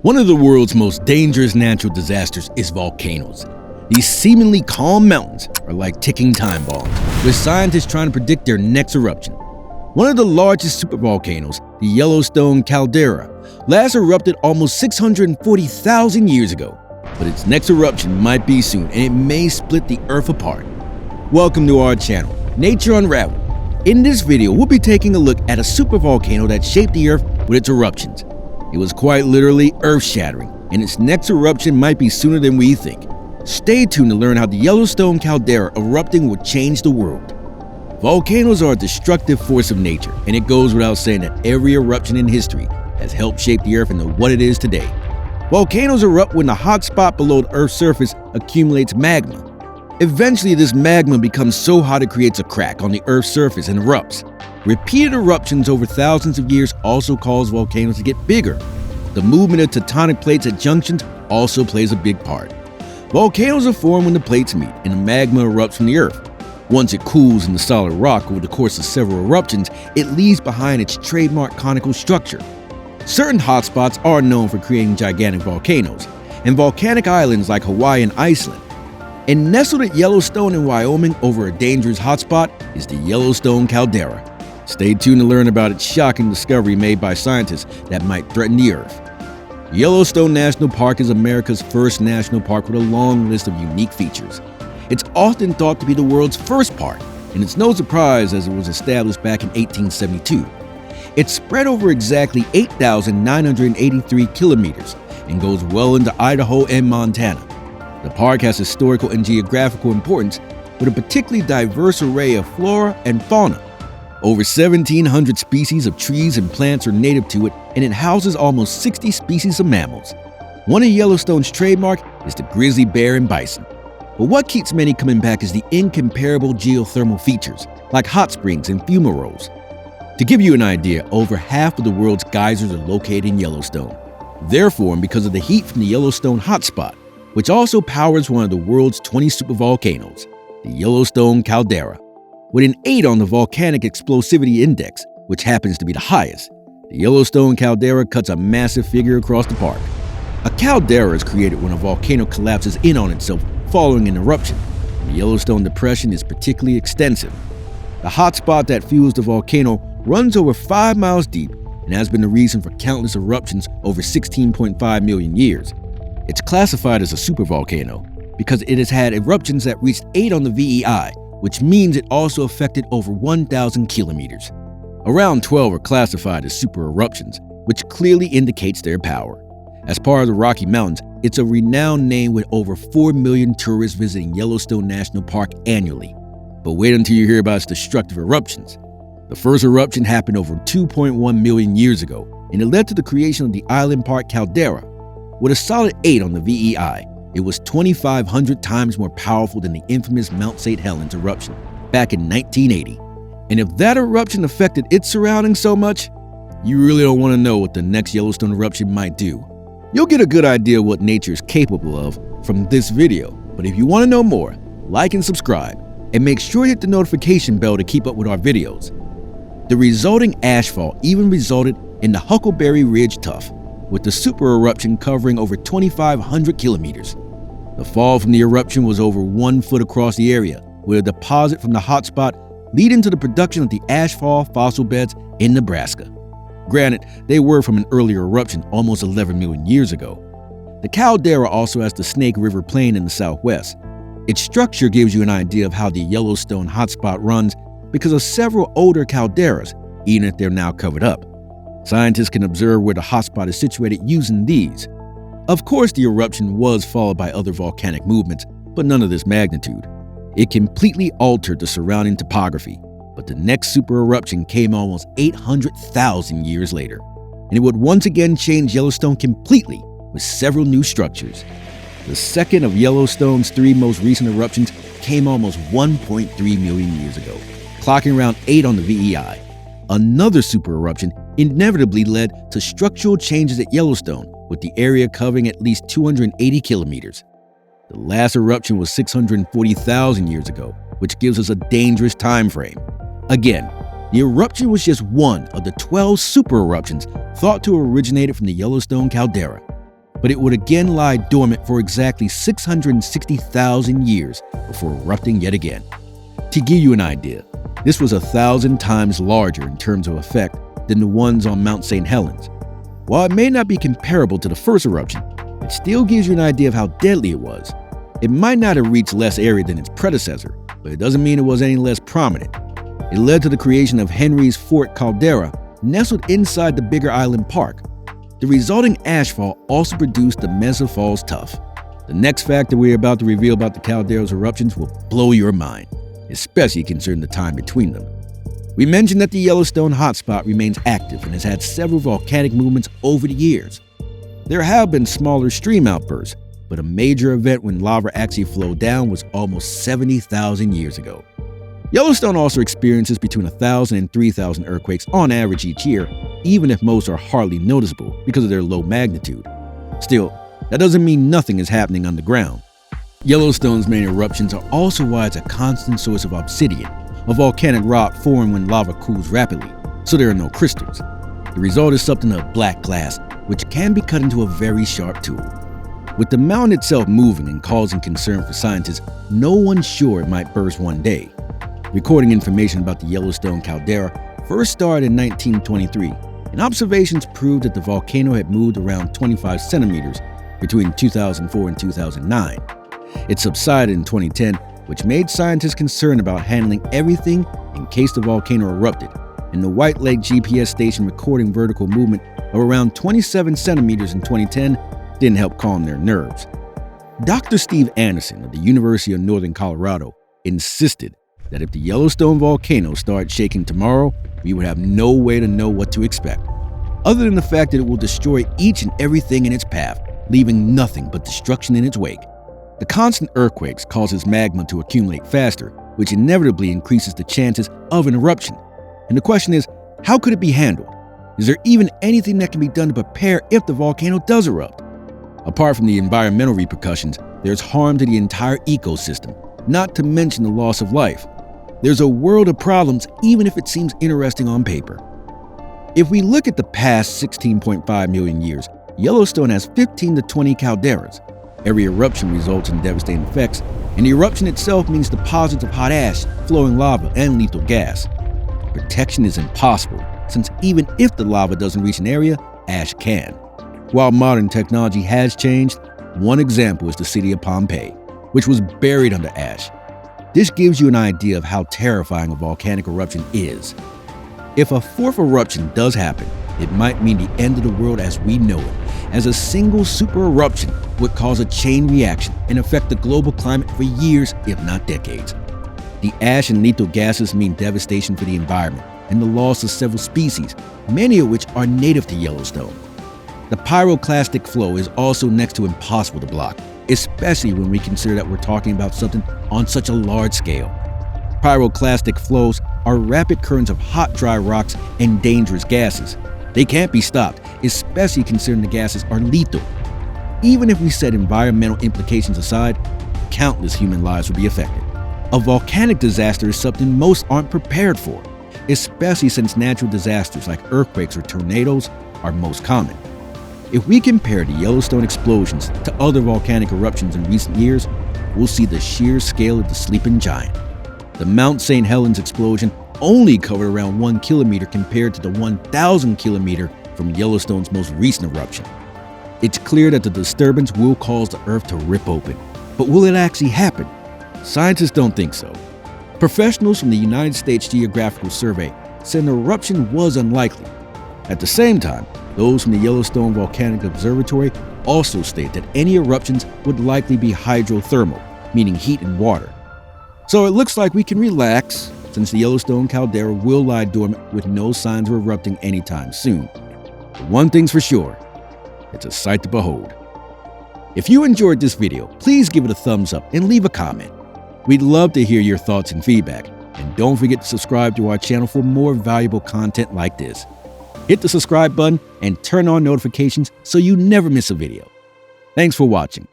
One of the world's most dangerous natural disasters is volcanoes. These seemingly calm mountains are like ticking time bombs, with scientists trying to predict their next eruption. One of the largest supervolcanoes, the Yellowstone Caldera, last erupted almost 640,000 years ago, but its next eruption might be soon and it may split the Earth apart. Welcome to our channel, Nature Unraveled. In this video, we'll be taking a look at a supervolcano that shaped the Earth with its eruptions. It was quite literally earth-shattering, and its next eruption might be sooner than we think. Stay tuned to learn how the Yellowstone Caldera erupting will change the world. Volcanoes are a destructive force of nature, and it goes without saying that every eruption in history has helped shape the Earth into what it is today. Volcanoes erupt when the hot spot below the Earth's surface accumulates magma. Eventually, this magma becomes so hot it creates a crack on the Earth's surface and erupts. Repeated eruptions over thousands of years also cause volcanoes to get bigger. The movement of tectonic plates at junctions also plays a big part. Volcanoes are formed when the plates meet and the magma erupts from the Earth. Once it cools in the solid rock over the course of several eruptions, it leaves behind its trademark conical structure. Certain hotspots are known for creating gigantic volcanoes, and volcanic islands like Hawaii and Iceland. And nestled at Yellowstone in Wyoming over a dangerous hotspot is the Yellowstone Caldera. Stay tuned to learn about its shocking discovery made by scientists that might threaten the Earth. Yellowstone National Park is America's first national park with a long list of unique features. It's often thought to be the world's first park, and it's no surprise as it was established back in 1872. It's spread over exactly 8,983 kilometers and goes well into Idaho and Montana. The park has historical and geographical importance with a particularly diverse array of flora and fauna. Over 1,700 species of trees and plants are native to it, and it houses almost 60 species of mammals. One of Yellowstone's trademark is the grizzly bear and bison. But what keeps many coming back is the incomparable geothermal features, like hot springs and fumaroles. To give you an idea, over half of the world's geysers are located in Yellowstone. They're formed because of the heat from the Yellowstone hotspot, which also powers one of the world's 20 supervolcanoes, the Yellowstone Caldera. With an 8 on the Volcanic Explosivity Index, which happens to be the highest, the Yellowstone Caldera cuts a massive figure across the park. A caldera is created when a volcano collapses in on itself following an eruption. The Yellowstone Depression is particularly extensive. The hotspot that fuels the volcano runs over 5 miles deep and has been the reason for countless eruptions over 16.5 million years. It's classified as a supervolcano because it has had eruptions that reached 8 on the VEI, which means it also affected over 1,000 kilometers. Around 12 are classified as super eruptions, which clearly indicates their power. As part of the Rocky Mountains, it's a renowned name with over 4 million tourists visiting Yellowstone National Park annually. But wait until you hear about its destructive eruptions. The first eruption happened over 2.1 million years ago, and it led to the creation of the island park Caldera. With a solid 8 on the VEI, it was 2,500 times more powerful than the infamous Mount St. Helens eruption back in 1980. And if that eruption affected its surroundings so much, you really don't want to know what the next Yellowstone eruption might do. You'll get a good idea of what nature is capable of from this video, but if you want to know more, like and subscribe, and make sure to hit the notification bell to keep up with our videos. The resulting ashfall even resulted in the Huckleberry Ridge Tuff, with the super eruption covering over 2,500 kilometers. The fall from the eruption was over 1 foot across the area, with a deposit from the hotspot leading to the production of the ashfall fossil beds in Nebraska. Granted, they were from an earlier eruption almost 11 million years ago. The caldera also has the Snake River Plain in the southwest. Its structure gives you an idea of how the Yellowstone hotspot runs because of several older calderas, even if they're now covered up. Scientists can observe where the hotspot is situated using these. Of course, the eruption was followed by other volcanic movements, but none of this magnitude. It completely altered the surrounding topography, but the next super eruption came almost 800,000 years later, and it would once again change Yellowstone completely with several new structures. The second of Yellowstone's 3 most recent eruptions came almost 1.3 million years ago, clocking around 8 on the VEI. Another super eruption inevitably led to structural changes at Yellowstone, with the area covering at least 280 kilometers. The last eruption was 640,000 years ago, which gives us a dangerous time frame. Again, the eruption was just one of the 12 super eruptions thought to have originated from the Yellowstone Caldera. but it would again lie dormant for exactly 660,000 years before erupting yet again. To give you an idea, this was 1,000 times larger in terms of effect than the ones on Mount St. Helens. While it may not be comparable to the first eruption, it still gives you an idea of how deadly it was. It might not have reached less area than its predecessor, but it doesn't mean it was any less prominent. It led to the creation of Henry's Fort Caldera, nestled inside the bigger island park. The resulting ashfall also produced the Mesa Falls Tuff. The next factor we're about to reveal about the Caldera's eruptions will blow your mind, especially considering the time between them. We mentioned that the Yellowstone hotspot remains active and has had several volcanic movements over the years. There have been smaller stream outbursts, but a major event when lava actually flowed down was almost 70,000 years ago. Yellowstone also experiences between 1,000 and 3,000 earthquakes on average each year, even if most are hardly noticeable because of their low magnitude. Still, that doesn't mean nothing is happening underground. Yellowstone's main eruptions are also why it's a constant source of obsidian, a volcanic rock formed when lava cools rapidly, so there are no crystals. The result is something of black glass, which can be cut into a very sharp tool. With the mountain itself moving and causing concern for scientists, no one's sure it might burst one day. Recording information about the Yellowstone Caldera first started in 1923, and observations proved that the volcano had moved around 25 centimeters between 2004 and 2009. It subsided in 2010, which made scientists concerned about handling everything in case the volcano erupted, and the White Lake GPS station recording vertical movement of around 27 centimeters in 2010 didn't help calm their nerves. Dr. Steve Anderson of the University of Northern Colorado insisted that if the Yellowstone volcano started shaking tomorrow, we would have no way to know what to expect, other than the fact that it will destroy each and everything in its path, leaving nothing but destruction in its wake. The constant earthquakes causes magma to accumulate faster, which inevitably increases the chances of an eruption. And the question is, how could it be handled? Is there even anything that can be done to prepare if the volcano does erupt? Apart from the environmental repercussions, there's harm to the entire ecosystem, not to mention the loss of life. There's a world of problems, even if it seems interesting on paper. If we look at the past 16.5 million years, Yellowstone has 15 to 20 calderas. Every eruption results in devastating effects, and the eruption itself means deposits of hot ash, flowing lava, and lethal gas. Protection is impossible, since even if the lava doesn't reach an area, ash can. While modern technology has changed, one example is the city of Pompeii, which was buried under ash. This gives you an idea of how terrifying a volcanic eruption is. If a fourth eruption does happen, it might mean the end of the world as we know it, as a single super eruption would cause a chain reaction and affect the global climate for years, if not decades. The ash and lethal gases mean devastation for the environment and the loss of several species, many of which are native to Yellowstone. The pyroclastic flow is also next to impossible to block, especially when we consider that we're talking about something on such a large scale. Pyroclastic flows are rapid currents of hot, dry rocks and dangerous gases. They can't be stopped, especially considering the gases are lethal. Even if we set environmental implications aside, countless human lives will be affected. A volcanic disaster is something most aren't prepared for, especially since natural disasters like earthquakes or tornadoes are most common. If we compare the Yellowstone explosions to other volcanic eruptions in recent years, we'll see the sheer scale of the sleeping giant. The Mount St. Helens explosion only covered around 1 kilometer compared to the 1,000 kilometer from Yellowstone's most recent eruption. It's clear that the disturbance will cause the Earth to rip open, but will it actually happen? Scientists don't think so. Professionals from the United States Geographical Survey said an eruption was unlikely. At the same time, those from the Yellowstone Volcanic Observatory also state that any eruptions would likely be hydrothermal, meaning heat and water. So it looks like we can relax, since the Yellowstone Caldera will lie dormant with no signs of erupting anytime soon. But one thing's for sure, it's a sight to behold. If you enjoyed this video, please give it a thumbs up and leave a comment. We'd love to hear your thoughts and feedback, and don't forget to subscribe to our channel for more valuable content like this. Hit the subscribe button and turn on notifications so you never miss a video. Thanks for watching.